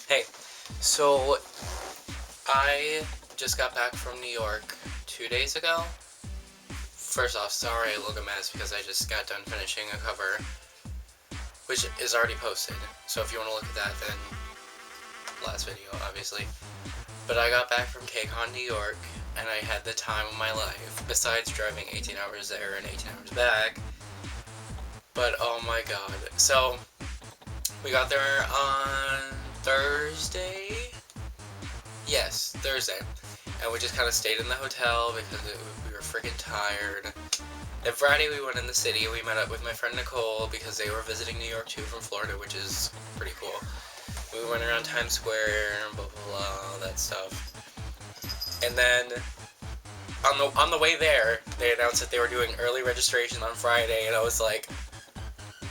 Hey, so I just got back from New York 2 days ago. First off, sorry I look a mess because I just got done finishing a cover, which is already posted. So if you want to look at that, then last video, obviously. But I got back from Kcon, New York, and I had the time of my life, besides driving 18 hours there and 18 hours back. But oh my god. So, we got there on Thursday? Yes, Thursday. And we just kind of stayed in the hotel because we were freaking tired. And Friday we went in the city. We met up with my friend Nicole because they were visiting New York too from Florida, which is pretty cool. We went around Times Square and blah blah blah, all that stuff. And then on the way there, they announced that they were doing early registration on Friday, and I was like,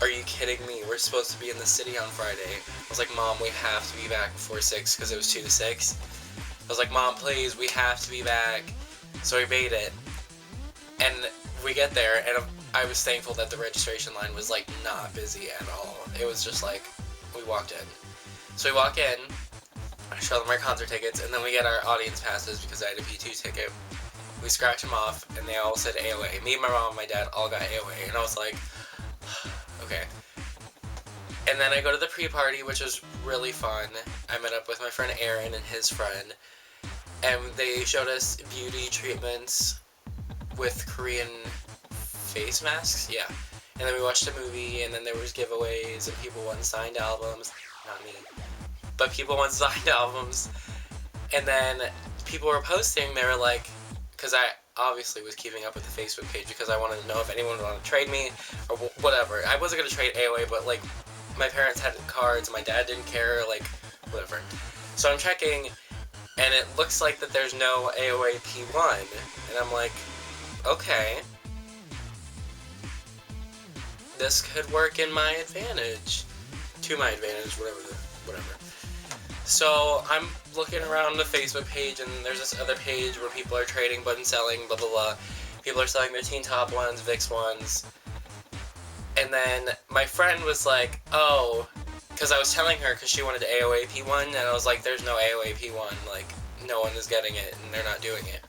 "Are you kidding me? We're supposed to be in the city on Friday." I was like, "Mom, we have to be back before 6 because it was 2 to 6." I was like, "Mom, please, we have to be back." So we made it. And we get there, and I was thankful that the registration line was, like, not busy at all. It was just, like, we walked in. So we walk in, I show them our concert tickets, and then we get our audience passes because I had a P2 ticket. We scratch them off, and they all said AOA. Me, my mom, and my dad all got AOA, and I was like, okay. And then I go to the pre-party, which was really fun. I met up with my friend Aaron and his friend, and they showed us beauty treatments with Korean face masks, yeah. And then we watched a movie, and then there was giveaways, and people won signed albums. Not me. But people won signed albums. And then people were posting, they were like, because I obviously was keeping up with the Facebook page because I wanted to know if anyone would want to trade me, or whatever. I wasn't going to trade AOA, but, like, my parents had cards, my dad didn't care, like, whatever. So I'm checking, and it looks like that there's no AOA P1. And I'm like, okay. This could work in my advantage. To my advantage, whatever. So I'm looking around the Facebook page, and there's this other page where people are trading, button selling, blah blah blah. People are selling their Teen Top ones, Vicks ones. And then my friend was like, oh, because I was telling her because she wanted to AOA P1, and I was like, there's no AOA P1, like, no one is getting it, and they're not doing it.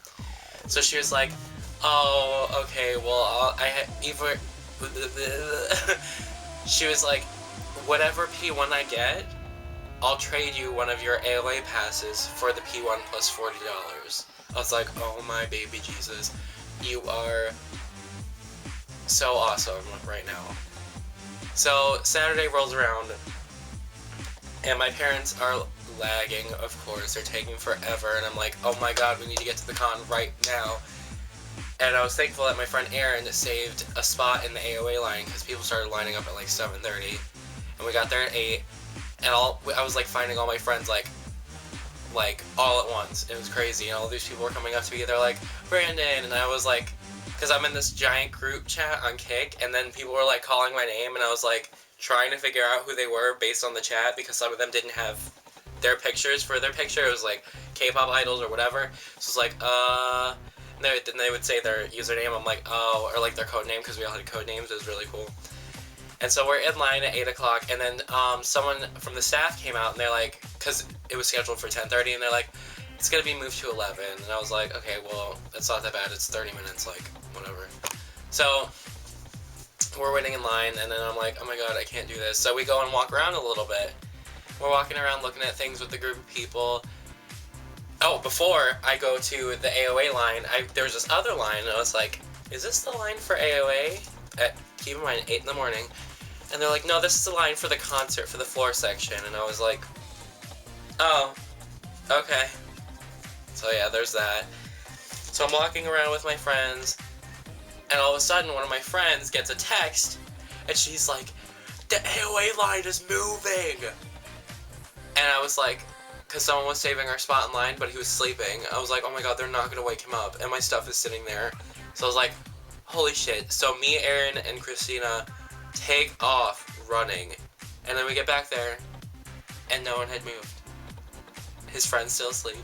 So she was like, oh, okay, well, she was like, whatever P1 I get, I'll trade you one of your AOA passes for the P1 plus $40. I was like, oh my baby Jesus, you are so awesome right now. So Saturday rolls around, and my parents are lagging, of course, they're taking forever, and I'm like, oh my god, we need to get to the con right now. And I was thankful that my friend Aaron saved a spot in the AOA line because people started lining up at like 7:30, and we got there at 8, and I was like finding all my friends like all at once. It was crazy, and all these people were coming up to me. They're like, Brandon, and I was like, because I'm in this giant group chat on Kick, and then people were like calling my name, and I was like trying to figure out who they were based on the chat because some of them didn't have their pictures for their picture. It was like K-pop idols or whatever. So it's like, then they would say their username. I'm like, oh, or like their code name because we all had code names. It was really cool. And so we're in line at 8 o'clock, and then someone from the staff came out, and they're like, because it was scheduled for 10:30, and they're like, it's going to be moved to 11. And I was like, okay, well, it's not that bad. It's 30 minutes, like, whatever. So we're waiting in line, and then I'm like, oh my god, I can't do this. So we go and walk around a little bit. We're walking around looking at things with the group of people. Oh, before I go to the AOA line, there was this other line, and I was like, is this the line for AOA? Keep in mind, 8 in the morning. And they're like, no, this is the line for the concert, for the floor section. And I was like, oh, okay. So yeah, there's that. So I'm walking around with my friends, and all of a sudden, one of my friends gets a text, and she's like, the AOA line is moving! And I was like, because someone was saving our spot in line, but he was sleeping. I was like, oh my god, they're not going to wake him up. And my stuff is sitting there. So I was like, holy shit. So me, Aaron, and Christina take off running. And then we get back there, and no one had moved. His friend's still asleep.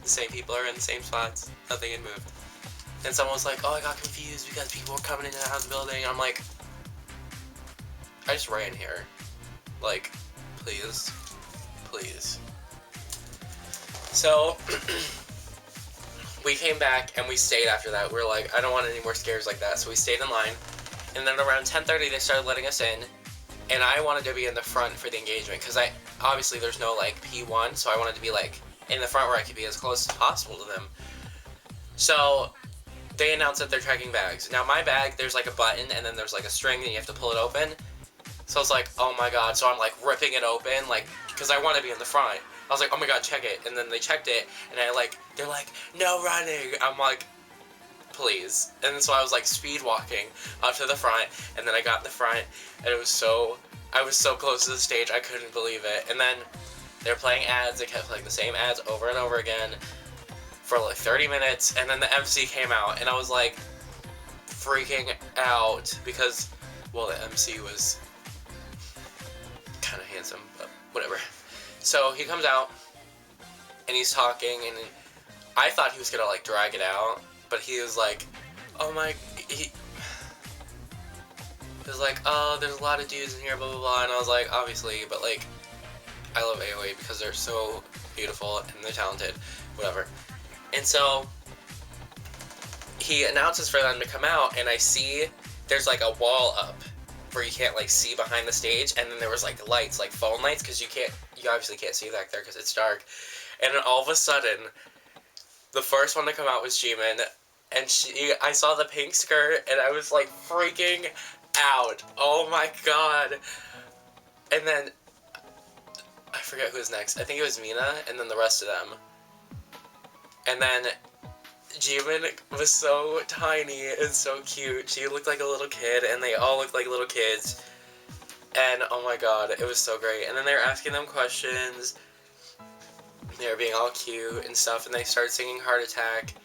The same people are in the same spots. Nothing had moved. And someone was like, oh, I got confused because people were coming in and out of the building. And I'm like, I just ran here. Like, please. please. So, we came back and we stayed after that. We were like, I don't want any more scares like that. So we stayed in line. And then around 10:30, they started letting us in. And I wanted to be in the front for the engagement. Because obviously there's no, like, P1. So I wanted to be, like, in the front where I could be as close as possible to them. So they announced that they're checking bags. Now my bag, there's, like, a button. And then there's, like, a string and you have to pull it open. So I was like, oh my god. So I'm, like, ripping it open. Like, because I want to be in the front. I was like, oh my god, check it. And then they checked it, and they're like, no running. I'm like, please. And so I was like speed walking up to the front, and then I got in the front, and I was so close to the stage, I couldn't believe it. And then they were playing ads, they kept playing the same ads over and over again for like 30 minutes, and then the MC came out, and I was like freaking out because, well, the MC was kind of handsome, but whatever. So he comes out, and he's talking, and I thought he was gonna, like, drag it out, but he was like, oh my, he was like, oh, there's a lot of dudes in here, blah, blah, blah, and I was like, obviously, but, like, I love AOA because they're so beautiful, and they're talented, whatever. And so, he announces for them to come out, and I see there's, like, a wall up, where you can't, like, see behind the stage, and then there was, like, lights, like phone lights, because you obviously can't see back there because it's dark. And then all of a sudden, the first one to come out was Jimin, and I saw the pink skirt, and I was like freaking out. Oh my god. And then I forget who was next. I think it was Mina, and then the rest of them. And then Jimin was so tiny and so cute. She looked like a little kid, and they all looked like little kids. And oh my god, it was so great. And then they were asking them questions. They were being all cute and stuff, and they started singing Heart Attack.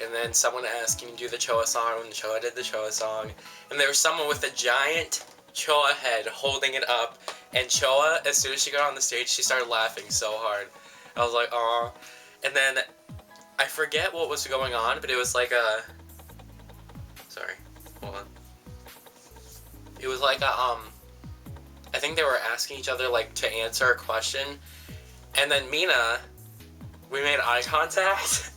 And then someone asked, can you do the Choa song? And Choa did the Choa song. And there was someone with a giant Choa head holding it up. And Choa, as soon as she got on the stage, she started laughing so hard. I was like, aw. And then I forget what was going on, but it was like a... Sorry, hold on. It was like a, I think they were asking each other, like, to answer a question. And then Mina, we made eye contact.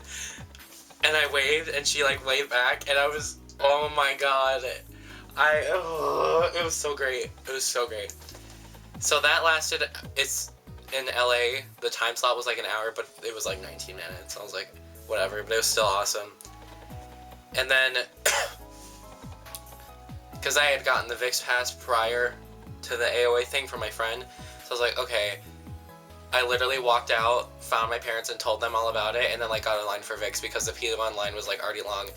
And I waved, and she, like, waved back. And I was, oh my god. It was so great. It was so great. So that lasted, it's in LA, the time slot was like an hour, but it was like 19 minutes. I was like, whatever, but it was still awesome. And then, because I had gotten the VIX pass prior to the AOA thing from my friend, so I was like, okay. I literally walked out, found my parents, and told them all about it, and then, like, got in line for VIX because the P1 line was, like, already long.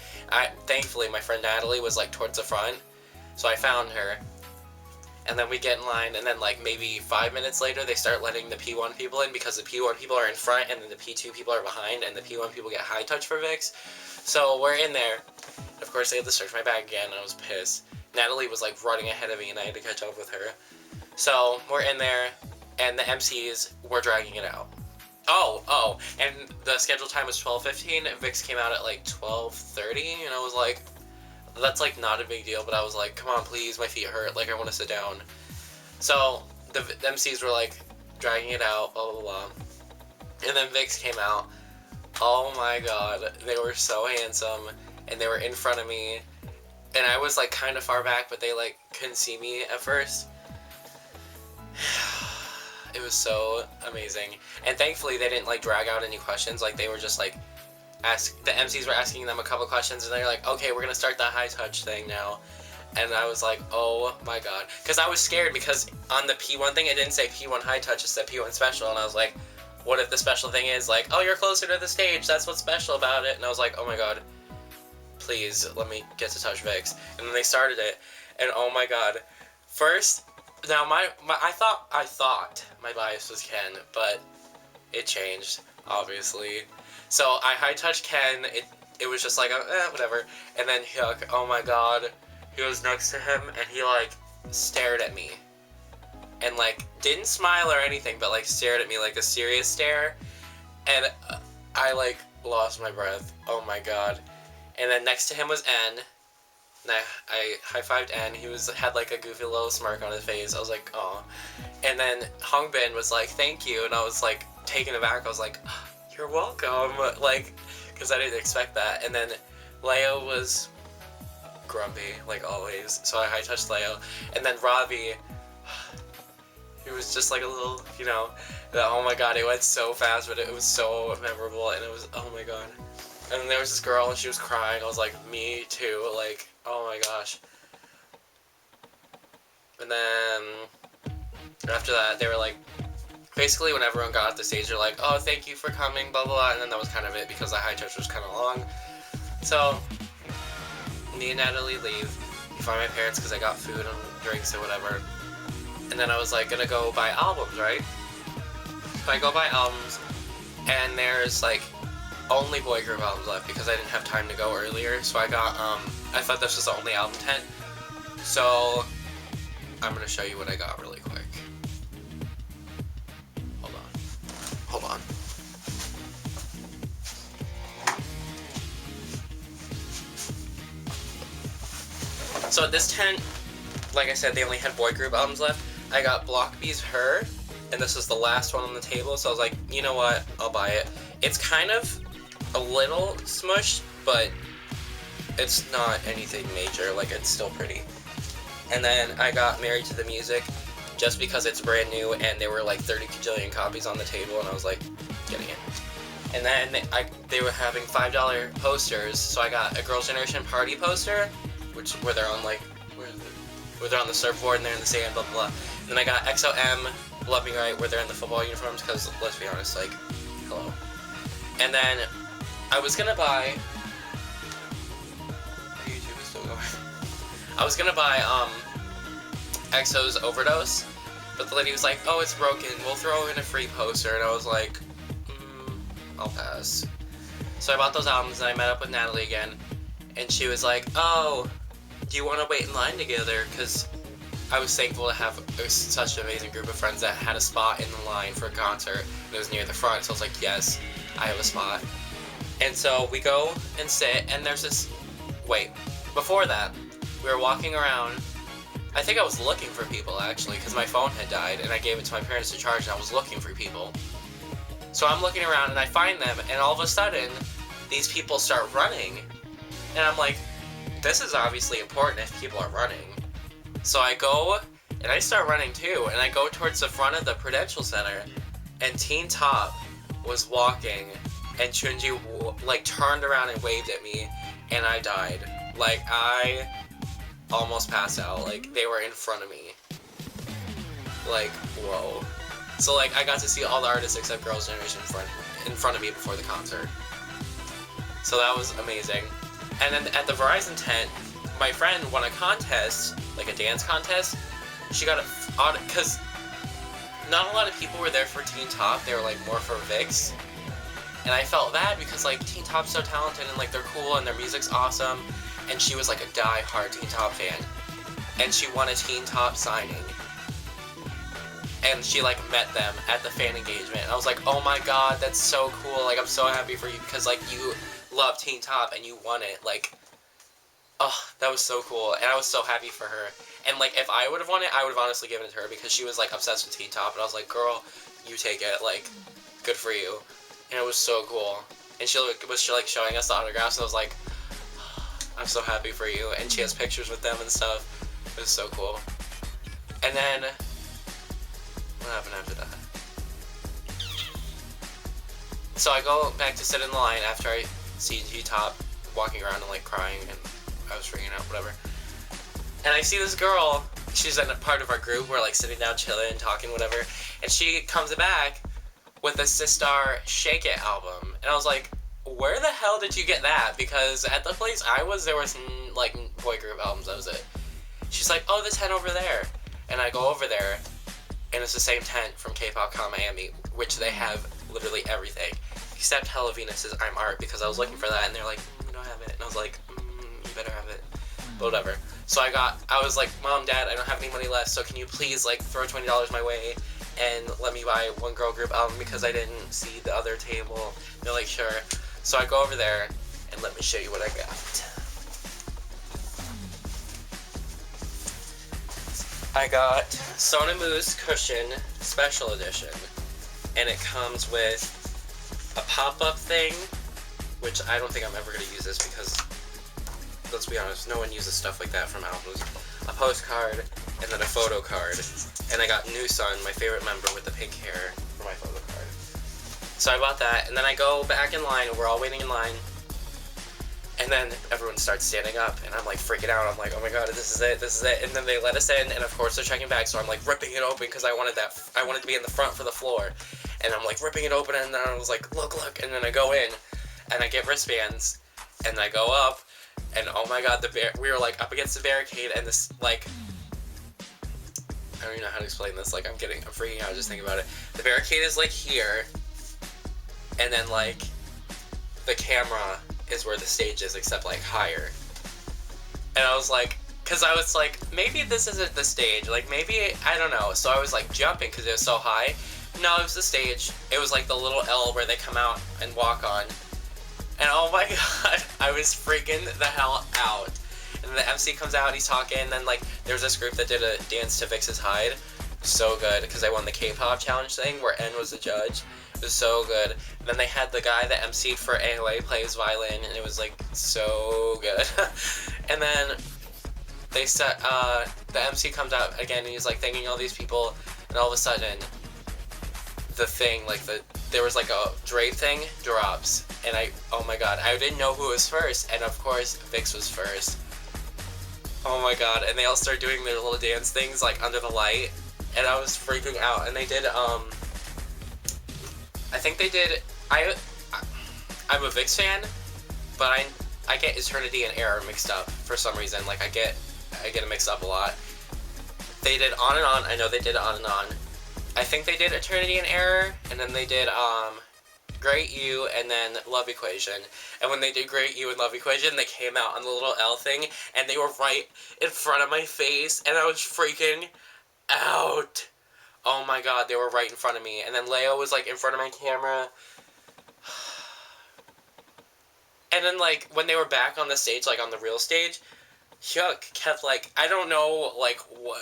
Thankfully, my friend Natalie was, like, towards the front, so I found her. And then we get in line, and then, like, maybe 5 minutes later, they start letting the P1 people in because the P1 people are in front, and then the P2 people are behind, and the P1 people get high touch for VIX. So we're in there. Of course, they had to search my bag again, and I was pissed. Natalie was, like, running ahead of me, and I had to catch up with her. So we're in there, and the MCs were dragging it out. Oh, and the scheduled time was 12:15, and VIX came out at, like, 12:30, and I was like, that's, like, not a big deal, but I was like, come on, please, my feet hurt, like, I want to sit down. So, the MCs were, like, dragging it out, blah, blah, blah. And then VIX came out. Oh my god, they were so handsome, and they were in front of me, and I was, like, kind of far back, but they, like, couldn't see me at first. It was so amazing. And thankfully, they didn't, like, drag out any questions, like, they were just, like, the MCs were asking them a couple questions, and they're like, okay, we're gonna start the high touch thing now. And I was like, oh my god. Because I was scared, because on the P1 thing, it didn't say P1 high touch, it said P1 special, and I was like, what if the special thing is like, oh, you're closer to the stage, that's what's special about it? And I was like, oh my god, please, let me get to touch VIX. And then they started it, and oh my god. First, now I thought my bias was Ken, but it changed, obviously. So I high touched Ken, it was just like, whatever. And then Hyuk, oh my god, he was next to him, and he, like, stared at me. And, like, didn't smile or anything, but, like, stared at me, like, a serious stare. And I, like, lost my breath. Oh my god. And then next to him was N. And I high-fived N. He had like a goofy little smirk on his face. I was like, oh. And then Hongbin was like, thank you. And I was like taken aback. I was like, oh, you're welcome. Like, because I didn't expect that. And then Leo was grumpy, like always. So I high-touched Leo. And then Ravi, he was just like a little, oh my god, it went so fast, but it was so memorable. And it was, oh my god. And then there was this girl, and she was crying. I was like, me too. Like, oh my gosh. And then after that, they were like, basically when everyone got off the stage, they're like, oh, thank you for coming, blah, blah, blah. And then that was kind of it because the high touch was kind of long. So me and Natalie leave. We find my parents because I got food and drinks or whatever. And then I was like, gonna go buy albums, right? So I go buy albums, and there's like only boy group albums left because I didn't have time to go earlier. So I got, I thought this was the only album tent. So I'm gonna show you what I got really quick. Hold on. So at this tent, like I said, they only had boy group albums left. I got Block B's Her, and this was the last one on the table, so I was like, you know what, I'll buy it. It's kind of a little smushed, but it's not anything major, like it's still pretty. And then I got Married to the Music, just because it's brand new, and there were like 30 kajillion copies on the table, and I was like, getting it. And then they were having $5 posters, so I got a Girls' Generation Party poster, where they're on like, where they're on the surfboard and they're in the sand, blah blah blah. And then I got XOM, Love Me Right, where they're in the football uniforms, because let's be honest, like, hello. And then I was gonna buy, YouTube is still going. I was gonna buy EXO's Overdose, but the lady was like, oh, it's broken, we'll throw in a free poster, and I was like, I'll pass. So I bought those albums, and I met up with Natalie again, and she was like, oh, do you want to wait in line together? Because I was thankful to have such an amazing group of friends that had a spot in the line for a concert. It was near the front, so I was like, yes, I have a spot. And so we go and sit, and there's this, wait, before that, we were walking around. I think I was looking for people, actually, because my phone had died, and I gave it to my parents to charge, and I was looking for people. So I'm looking around, and I find them, and all of a sudden, these people start running. And I'm like, this is obviously important if people are running. So I go, and I start running too, and I go towards the front of the Prudential Center, and Teen Top was walking, and Chunji, like, turned around and waved at me, and I died. Like, I almost passed out. Like, they were in front of me. Like, whoa. So, like, I got to see all the artists except Girls' Generation in front of me before the concert. So that was amazing. And then at the Verizon tent, my friend won a contest, like a dance contest. She got because not a lot of people were there for Teen Top. They were like more for Vix. And I felt bad because like Teen Top's so talented and like they're cool and their music's awesome. And she was like a die-hard Teen Top fan. And she won a Teen Top signing. And she like met them at the fan engagement. And I was like, oh my god, that's so cool. Like I'm so happy for you because like you love Teen Top and you won it. Like, oh, that was so cool. And I was so happy for her. And like if I would have won it, I would have honestly given it to her because she was like obsessed with Teen Top. And I was like, girl, you take it. Like, good for you. And it was so cool. And she was like showing us the autographs. And I was like, oh, I'm so happy for you. And she has pictures with them and stuff. It was so cool. And then what happened after that? So I go back to sit in the line after I see Teen Top walking around and like crying, and I was freaking out, whatever. And I see this girl, she's in a part of our group, we're like sitting down chilling, talking, whatever, and she comes back with a Sistar Shake It album. And I was like, where the hell did you get that? Because at the place I was, there was like boy group albums, that was it. She's like, oh, the tent over there. And I go over there, and it's the same tent from Kcon Miami, which they have literally everything. Except Hella Venus's I'm Art, because I was looking for that, and they're like, we don't have it. And I was like, you better have it. But whatever. So I was like, Mom, Dad, I don't have any money left, so can you please, like, throw $20 my way and let me buy one girl group album because I didn't see the other table. They're like, sure. So I go over there, and let me show you what I got. I got Sonamu's Cushion Special Edition, and it comes with a pop-up thing, which I don't think I'm ever going to use this because, let's be honest, no one uses stuff like that from albums. A postcard, and then a photo card. And I got Newsun, my favorite member with the pink hair, for my photo card. So I bought that, and then I go back in line, and we're all waiting in line. And then everyone starts standing up, and I'm like freaking out. I'm like, oh my god, this is it. And then they let us in, and of course they're checking bags, so I'm like ripping it open because I wanted to be in the front for the floor. And I'm like ripping it open, and then I was like, look, and then I go in, and I get wristbands, and I go up, and oh my god, we were like up against the barricade, and this like, I don't even know how to explain this. Like I'm freaking out just thinking about it. The barricade is like here, and then like the camera is where the stage is, except like higher. And I was like, cause I was like, maybe this isn't the stage, like maybe, I don't know. So I was like jumping cause it was so high. No, it was the stage. It was like the little L where they come out and walk on. And oh my god, I was freaking the hell out. And the MC comes out, he's talking, and then like there's this group that did a dance to Vix's Hide. So good, because I won the K-pop challenge thing where N was the judge. It was so good. And then they had the guy that MC'd for AOA play his violin, and it was like so good. And then they said, the MC comes out again, and he's like thanking all these people, and all of a sudden, the thing, like there was like a drape thing drops, and oh my god, I didn't know who was first, and of course, Vix was first. Oh my god, and they all started doing their little dance things like under the light, and I was freaking out, and they did, I think they did, I'm a Vix fan, but I get Eternity and Error mixed up for some reason. Like I get it mixed up a lot. They did On and On. I know they did On and On. I think they did Eternity and Error, and then they did Great You, and then Love Equation. And when they did Great You and Love Equation, they came out on the little L thing, and they were right in front of my face, and I was freaking out. Oh my god, they were right in front of me. And then Leo was like in front of my camera. And then like when they were back on the stage, like on the real stage, Hyuk kept like, I don't know like what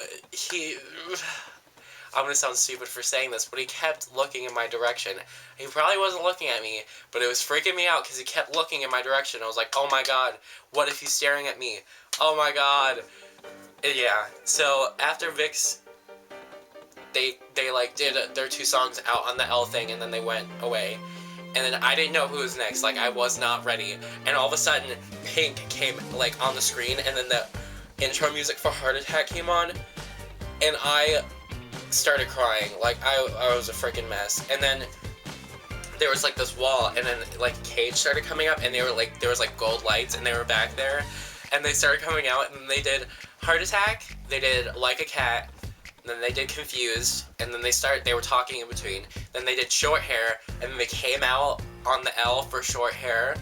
I'm gonna sound stupid for saying this, but he kept looking in my direction. He probably wasn't looking at me, but it was freaking me out because he kept looking in my direction. I was like, oh my god, what if he's staring at me? Oh my god. And yeah, so after Vix, they like did their two songs out on the L thing, and then they went away. And then I didn't know who was next, like I was not ready. And all of a sudden, Pink came like on the screen, and then the intro music for Heart Attack came on, and I started crying. Like I was a freaking mess. And then there was like this wall, and then like Cage started coming up, and they were like, there was like gold lights, and they were back there, and they started coming out, and they did Heart Attack, they did Like a Cat, and then they did Confused, and then they were talking in between. Then they did Short Hair, and then they came out on the L for Short Hair,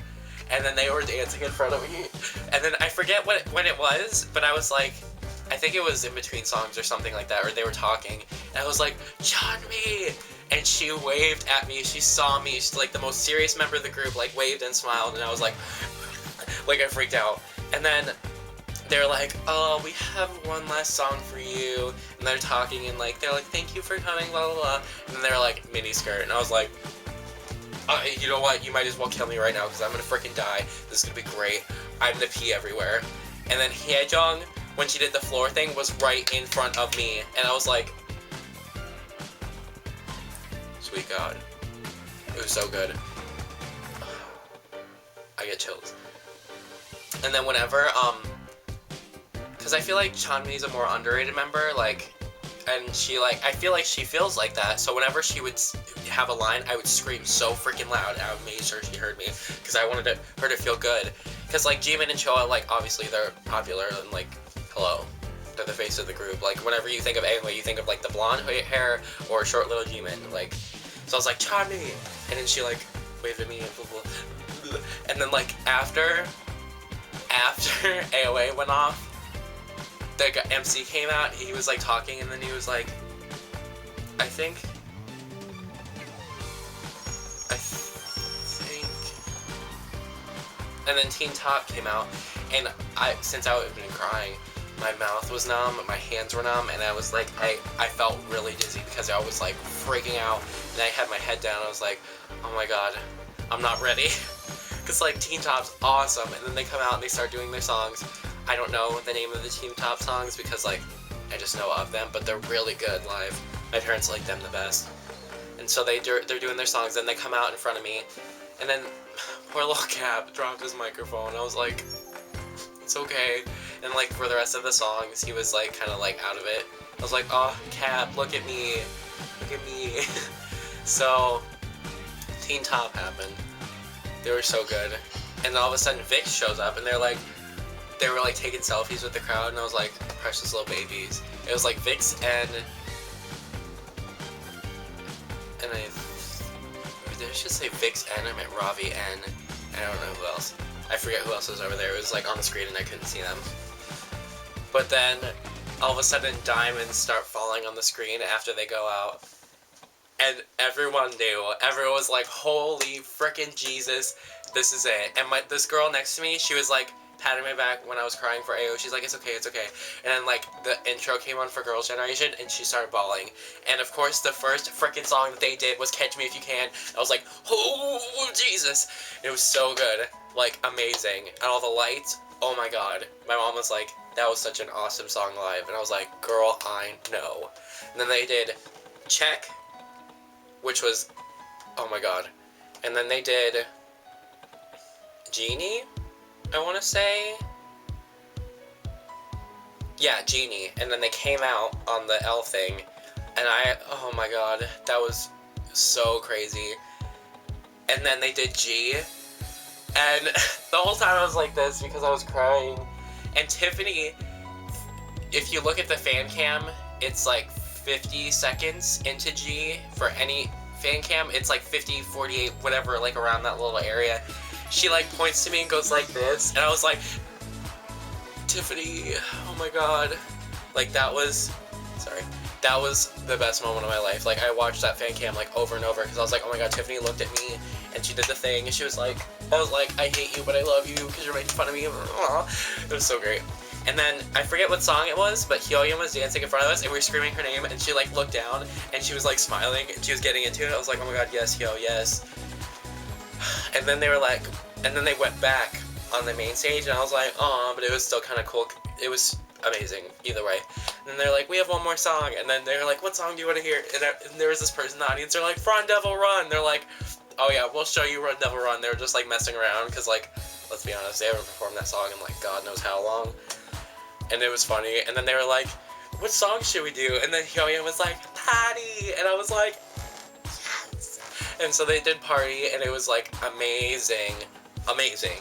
and then they were dancing in front of me. And then I forget when it was, but I was like, I think it was in between songs or something like that, or they were talking, and I was like, Jeonmi! And she waved at me, she saw me, she's like the most serious member of the group, like waved and smiled, and I was like I freaked out. And then they're like, oh, we have one last song for you, and they're talking, and like, they're like, thank you for coming, blah, blah, blah, and then they're like, mini skirt, and I was like, you know what, you might as well kill me right now, because I'm gonna freaking die, this is gonna be great, I'm gonna pee everywhere. And then Hyejong, when she did the floor thing, was right in front of me, and I was like, sweet god, it was so good. I get chills. And then whenever, because I feel like Chanmi's a more underrated member, like, and she, like, I feel like she feels like that, so whenever she would have a line, I would scream so freaking loud, and I would make sure she heard me, because I wanted her to feel good. Because, like, Jimin and Choa, like, obviously they're popular, and, like, hello, they're the face of the group. Like, whenever you think of anime, you think of, like, the blonde hair, or short little Jimin, like, so I was like, Chanmi! And then she, like, waved at me, and blah, blah, blah. And then, like, after AOA went off, the MC came out, he was like talking, and then he was like, I think, and then Teen Top came out, and since I had been crying, my mouth was numb, my hands were numb, and I was like, I felt really dizzy because I was like freaking out, and I had my head down. I was like, oh my god, I'm not ready. Because like Teen Top's awesome, and then they come out and they start doing their songs. I don't know the name of the Teen Top songs because like I just know of them, but they're really good live. My parents like them the best. And so they're doing their songs, and they come out in front of me, and then poor little Cap dropped his microphone. I was like, it's okay. And like for the rest of the songs, he was like kind of like out of it. I was like, oh, Cap, look at me. Look at me. So Teen Top happened. They were so good. And then all of a sudden Vix shows up, and they were like taking selfies with the crowd, and I was like, precious little babies. It was like Vix and did I just say Vix and I meant Ravi and I don't know who else. I forget who else was over there. It was like on the screen and I couldn't see them. But then all of a sudden diamonds start falling on the screen after they go out. And everyone knew. Everyone was like, holy frickin' Jesus, this is it. And this girl next to me, she was like patting my back when I was crying for AO. She's like, it's okay, it's okay. And then like the intro came on for Girls' Generation, and she started bawling. And of course the first frickin' song that they did was Catch Me If You Can. I was like, oh Jesus. It was so good. Like amazing. And all the lights, oh my god. My mom was like, that was such an awesome song live. And I was like, girl, I know. And then they did Check, which was, oh my god. And then they did Genie, I want to say. Yeah, Genie. And then they came out on the L thing, and oh my god, that was so crazy. And then they did G, and the whole time I was like this because I was crying. And Tiffany, if you look at the fan cam, it's like 50 seconds into G for any fan cam. It's like 50, 48, whatever, like around that little area. She like points to me and goes like this, and I was like, Tiffany, oh my god. Like that was the best moment of my life. Like I watched that fan cam like over and over because I was like, oh my god, Tiffany looked at me and she did the thing and she was like, I was like, I hate you but I love you because you're making fun of me. It was so great. And then I forget what song it was, but Hyoyeon was dancing in front of us and we were screaming her name, and she like looked down and she was like smiling and she was getting into it. I was like, oh my god, yes, Hyo, yes. And then they were like, and then they went back on the main stage, and I was like, oh, but it was still kind of cool. It was amazing either way. And then they're like, we have one more song, and then they're like, what song do you want to hear? And there was this person in the audience. They're like, Run Devil Run. They're like, oh yeah, we'll show you Run Devil Run. They were just like messing around because like, let's be honest, they haven't performed that song in like God knows how long. And it was funny. And then they were like, what song should we do? And then Hyoyeon was like, Party, and I was like, yes. And so they did Party, and it was like amazing, amazing,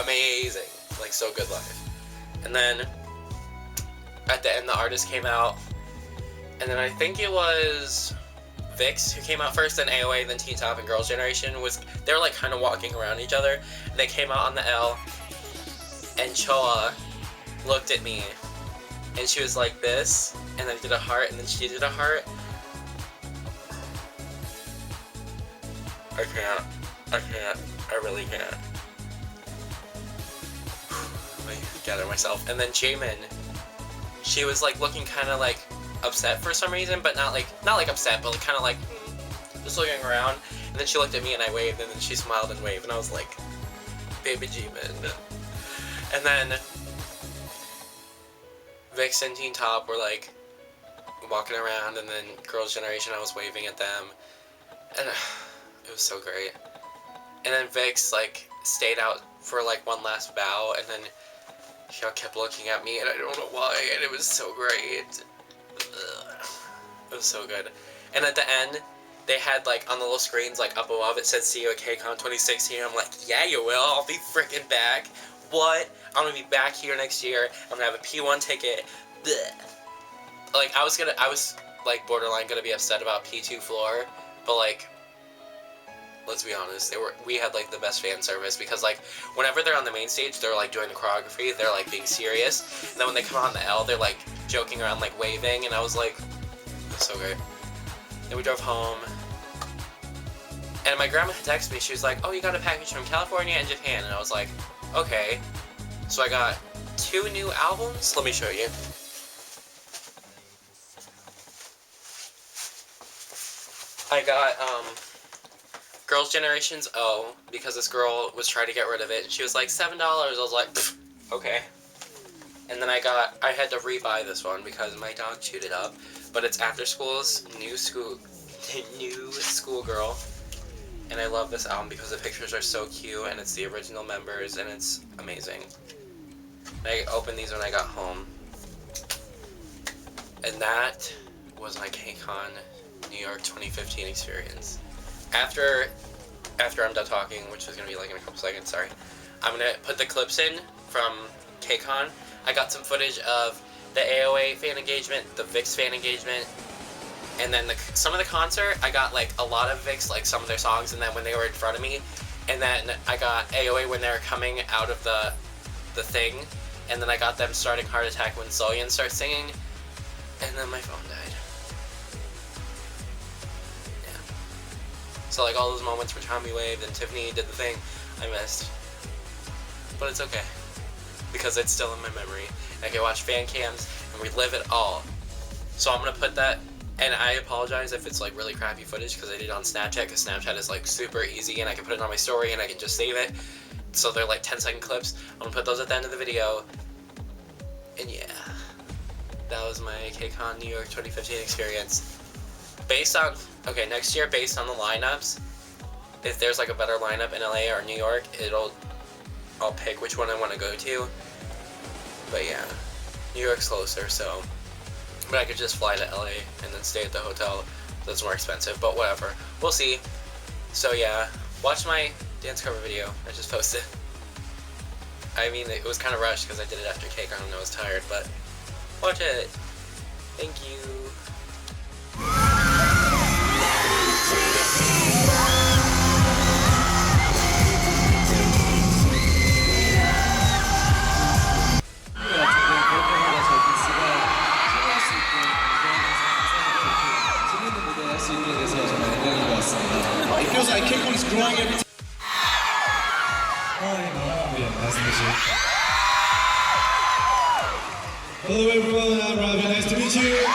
amazing, like so good live. And then at the end the artist came out, and then I think it was Vix who came out first, then AOA, then Teen Top, and Girls' Generation they were like kind of walking around each other, and they came out on the L, and Choa looked at me and she was like this, and then did a heart, and then she did a heart. I really can't. Let me gather myself. And then Jaemin, she was like looking kind of like upset for some reason, but not like upset, but like kind of like just looking around. And then she looked at me and I waved, and then she smiled and waved, and I was like, baby Jaemin. And then Vix and Teen Top were like walking around, and then Girls' Generation, I was waving at them, and it was so great. And then Vix like stayed out for like one last bow, and then she kept looking at me, and I don't know why, and it was so great. It was so good. And at the end, they had like on the little screens like up above, it said see you at Kcon 2016. I'm like, yeah, you will. I'll be freaking back. What? I'm gonna be back here next year. I'm gonna have a P1 ticket. Blech. Like I was like borderline gonna be upset about P2 floor, but like, let's be honest, we had like the best fan service, because like whenever they're on the main stage, they're like doing the choreography, they're like being serious, and then when they come on the L, they're like joking around, like waving, and I was like, that's so great. Then we drove home, and my grandma texted me. She was like, oh, you got a package from California and Japan, and I was like, okay. So I got 2 new albums. Let me show you. I got Girls' Generation's O, because this girl was trying to get rid of it. She was like $7. I was like, okay. And then I had to rebuy this one because my dog chewed it up. But it's After School's new schoolgirl. And I love this album because the pictures are so cute and it's the original members and it's amazing. I opened these when I got home. And that was my Kcon New York 2015 experience. After I'm done talking, which is going to be like in a couple seconds, sorry, I'm going to put the clips in from Kcon. I got some footage of the AOA fan engagement, the VIX fan engagement, and then some of the concert, I got like a lot of VIX, like some of their songs, and then when they were in front of me, and then I got AOA when they were coming out of the thing, and then I got them starting Heart Attack when Solian starts singing, and then my phone died. Yeah. So like all those moments where Tommy waved and Tiffany did the thing, I missed. But it's okay, because it's still in my memory. I can watch fan cams and relive it all. So I'm gonna put that, and I apologize if it's like really crappy footage because I did it on Snapchat, because Snapchat is like super easy and I can put it on my story and I can just save it. So they're like 10-second clips. I'm gonna put those at the end of the video. And yeah, that was my Kcon New York 2015 experience. Based on, okay, next year based on the lineups, if there's like a better lineup in LA or New York, I'll pick which one I want to go to. But yeah, New York's closer, so, but I could just fly to LA and then stay at the hotel. That's more expensive, but whatever. We'll see. So yeah, watch my dance cover video I just posted. I mean, it was kind of rushed because I did it after Kcon and I was tired, but watch it. Thank you. It feels like Kcon is growing every time. Hello everyone, I'm Ravi, nice to meet you.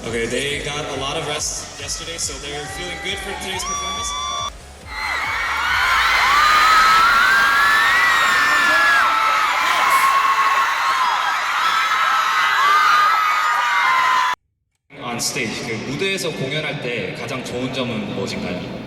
Okay, they got a lot of rest yesterday, so they're feeling good for today's performance. On stage, 그 무대에서 공연할 때 가장 좋은 점은 무엇인가요?